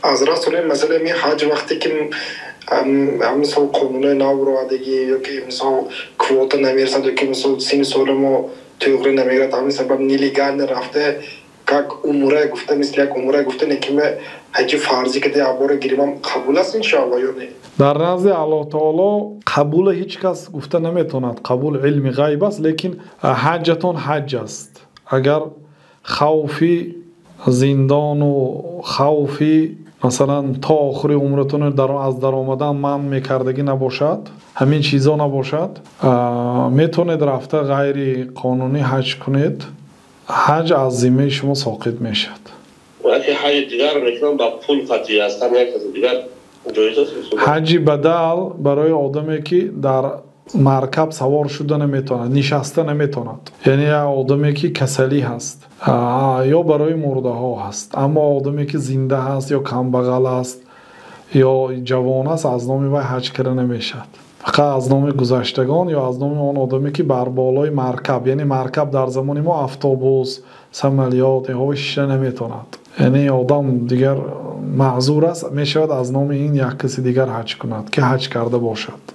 از راست مسئله می حج وقتی که مثلا قانون نو رو آدگی یا که مثلا کوتا نمیرسد یا که مثلا سین سال ما توی نمیگرد همین سبب نیلیگال رفته که عمره گفته مثل یک عمره گفته نکیمه حج فرضی که عباره گیریم قبول است انشاءالله یا نه؟ در نزد الله تعالی قبول هیچ کس گفته نمیتوند، قبول علم غیب است، لیکن حجتون حج است. اگر خوفی زندان و خوفی مثلا تا آخری عمرتون از در آمدن من میکردگی نباشد، همین چیزا نباشد، میتونید رفته غیر قانونی حج کنید، حج از ذمه شما ساقط میشد. وقتی حج دیگر میکنم با پول قطعی هستم یک از دیگر جایز است؟ حج بدل برای آدمی که در مرکب سوار شده نمیتوند، نشسته نمیتوند، یعنی آدمی که کسلی هست یا برای مرده ها هست. اما آدمی که زنده هست یا کمبغل است یا جوان است از نام وی حج کرده نمیشد، فقط از نام گذشتگان یا از نام آن آدمی که بر بالای مرکب، یعنی مرکب در زمان ما اتوبوس، سمالیات ها شیشه نمیتوند، یعنی آدم دیگر معذور است، میشود از نام این یک کسی دیگر حج کند که حج کرده باشد.